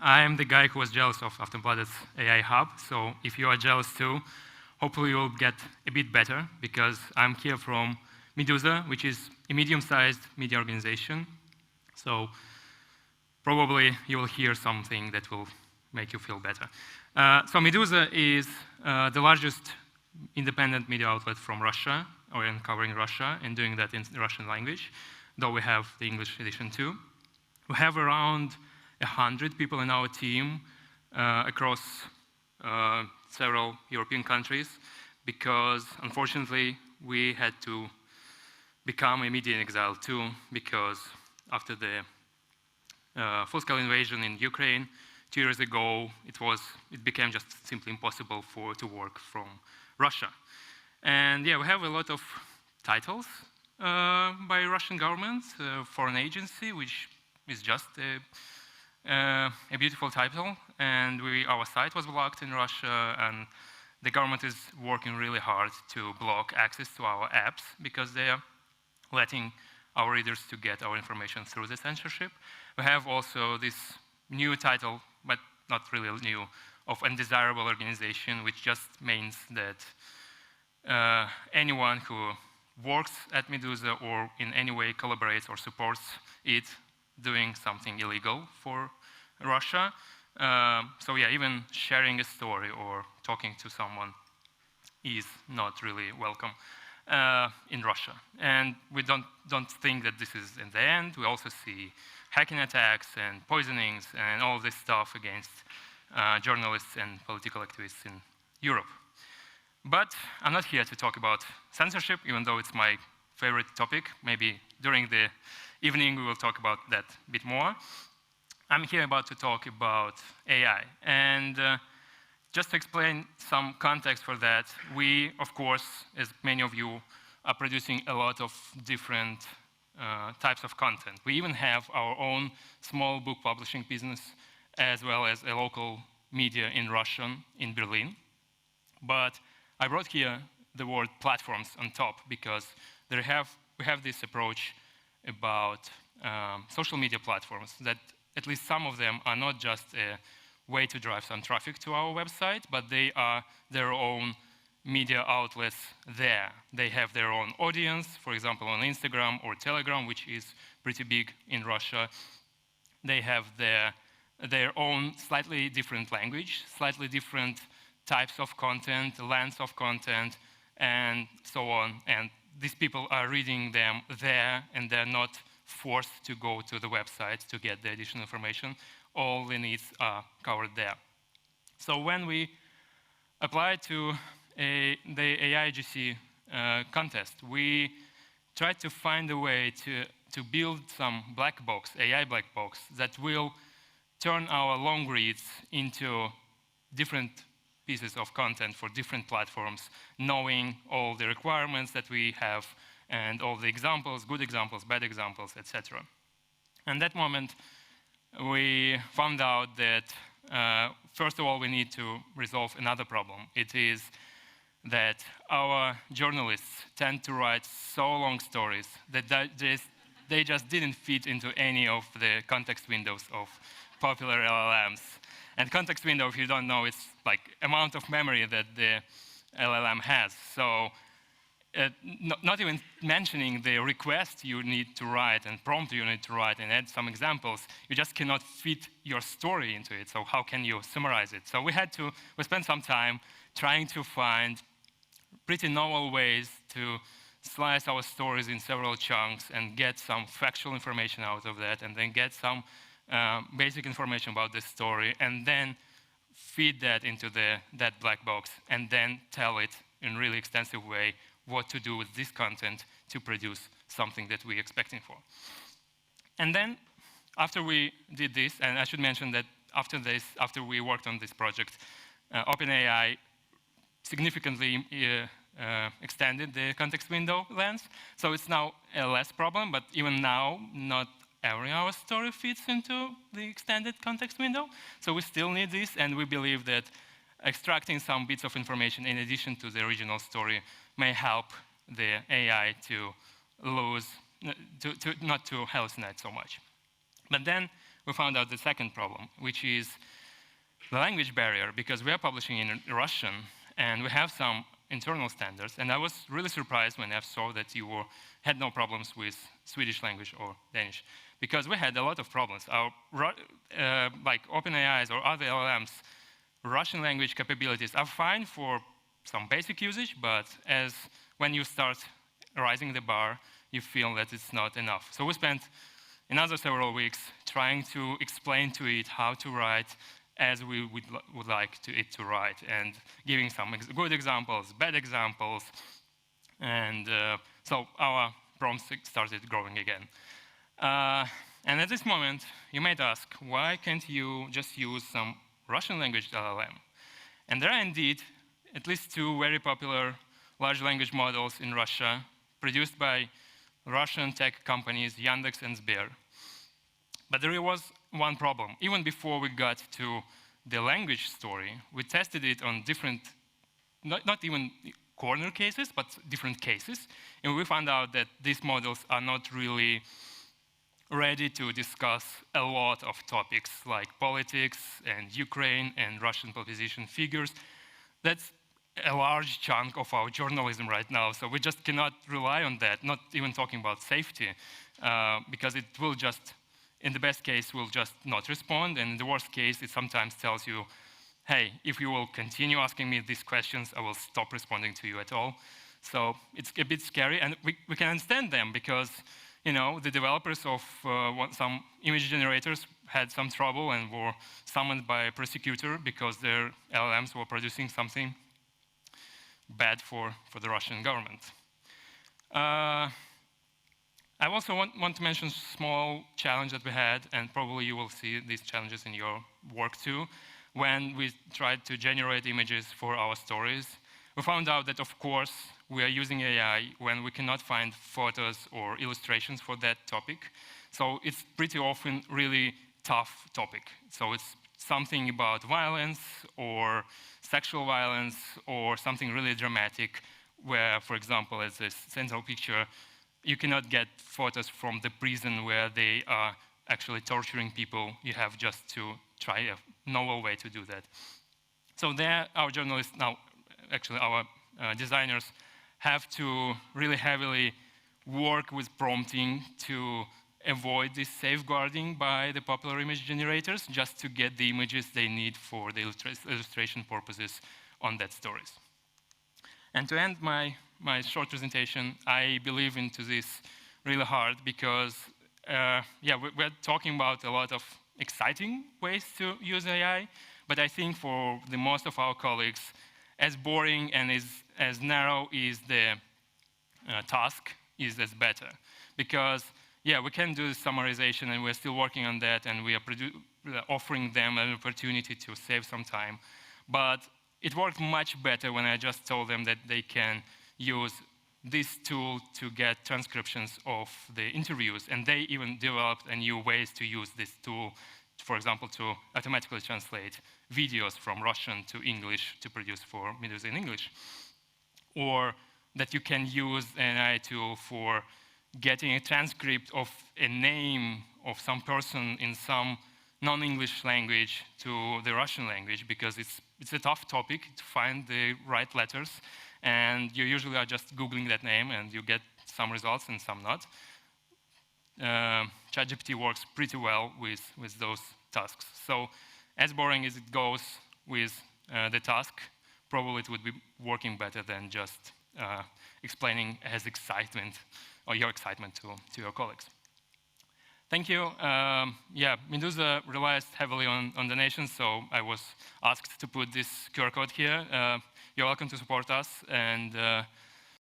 I am the guy who was jealous of Aftonbladet's AI hub, so if you are jealous too, hopefully you'll get a bit better, because I'm here from Meduza, which is a medium-sized media organization. So probably you will hear something that will make you feel better. So Meduza is the largest independent media outlet from Russia, or in covering Russia, and doing that in the Russian language, though we have the English edition too. We have around 100 people in our team across several European countries, because unfortunately we had to become a media in exile too, because after the full-scale invasion in Ukraine 2 years ago, it became just simply impossible to work from Russia. And yeah, we have a lot of titles by Russian government, foreign agency, which is just a beautiful title. And our site was blocked in Russia, and the government is working really hard to block access to our apps, because they are letting our readers to get our information through the censorship. We have also this new title, but not really new, of undesirable organization, which just means that anyone who works at Meduza or in any way collaborates or supports it doing something illegal for Russia. So yeah, even sharing a story or talking to someone is not really welcome in Russia. And we don't think that this is in the end. We also see hacking attacks and poisonings and all this stuff against journalists and political activists in Europe. But I'm not here to talk about censorship, even though it's my favorite topic. Maybe during the evening we will talk about that a bit more. I'm here about to talk about AI. And just to explain some context for that, we, of course, as many of you, are producing a lot of different types of content. We even have our own small book publishing business, as well as a local media in Russian in Berlin. But I brought here the word platforms on top, because we have this approach about social media platforms, that at least some of them are not just a way to drive some traffic to our website, but they are their own media outlets there. They have their own audience, for example, on Instagram or Telegram, which is pretty big in Russia. They have their own slightly different language, slightly different types of content, lengths of content, and so on. And these people are reading them there, and they're not forced to go to the website to get the additional information. All the needs are covered there. So when we applied to the AIGC contest, we tried to find a way to build some black box, AI black box, that will turn our long reads into different pieces of content for different platforms, knowing all the requirements that we have and all the examples, good examples, bad examples, etc. And that moment, we found out that, first of all, we need to resolve another problem. It is that our journalists tend to write so long stories that they just didn't fit into any of the context windows of popular LLMs. And context window, if you don't know, it's like amount of memory that the LLM has. So not even mentioning the request you need to write and prompt you need to write and add some examples, you just cannot fit your story into it. So how can you summarize it? So we spent some time trying to find pretty novel ways to slice our stories in several chunks and get some factual information out of that, and then get some basic information about the story, and then feed that into that black box, and then tell it in really extensive way what to do with this content to produce something that we're expecting for. And then, after we did this, and I should mention that after we worked on this project, OpenAI significantly extended the context window length. So it's now a less problem, but even now, not every our story fits into the extended context window. So we still need this, and we believe that extracting some bits of information in addition to the original story may help the AI to not to hallucinate so much. But then we found out the second problem, which is the language barrier, because we are publishing in Russian, and we have some internal standards. And I was really surprised when I saw that you had no problems with Swedish language or Danish, because we had a lot of problems. Our, like OpenAI's or other LLMs, Russian language capabilities are fine for some basic usage, but when you start rising the bar, you feel that it's not enough. So we spent another several weeks trying to explain to it how to write as we would like it to write, and giving some good examples, bad examples, and so our prompts started growing again. And at this moment, you might ask, why can't you just use some Russian language LLM? And there are indeed at least two very popular large language models in Russia, produced by Russian tech companies, Yandex and Sber. But there was one problem. Even before we got to the language story, we tested it on different, not even corner cases, but different cases. And we found out that these models are not really ready to discuss a lot of topics like politics and Ukraine and Russian politician figures. That's a large chunk of our journalism right now, so we just cannot rely on that, not even talking about safety, because it will just, in the best case, will just not respond, and in the worst case, it sometimes tells you, hey, if you will continue asking me these questions, I will stop responding to you at all. So it's a bit scary, and we can understand them, because the developers of some image generators had some trouble and were summoned by a prosecutor because their LLMs were producing something bad for the Russian government. I also want to mention a small challenge that we had, and probably you will see these challenges in your work too. When we tried to generate images for our stories, we found out that, of course, we are using AI when we cannot find photos or illustrations for that topic. So it's pretty often really tough topic. So it's something about violence or sexual violence or something really dramatic where, for example, as this central picture, you cannot get photos from the prison where they are actually torturing people. You have just to try a novel way to do that. So there, our journalists now, actually our designers, have to really heavily work with prompting to avoid this safeguarding by the popular image generators, just to get the images they need for the illustration purposes on that stories. And to end my short presentation, I believe into this really hard because, we're talking about a lot of exciting ways to use AI, but I think for the most of our colleagues, as boring and as narrow is the task, is as better. Because we can do summarization, and we're still working on that, and we are offering them an opportunity to save some time. But it worked much better when I just told them that they can use this tool to get transcriptions of the interviews, and they even developed a new ways to use this tool, for example, to automatically translate videos from Russian to English to produce for Meduza in English. Or that you can use an AI tool for getting a transcript of a name of some person in some non-English language to the Russian language, because it's a tough topic to find the right letters, and you usually are just Googling that name and you get some results and some not. ChatGPT works pretty well with those tasks. So as boring as it goes with the task, probably it would be working better than just explaining as excitement or your excitement to your colleagues. Thank you. Meduza relies heavily on donations, so I was asked to put this QR code here. You're welcome to support us, and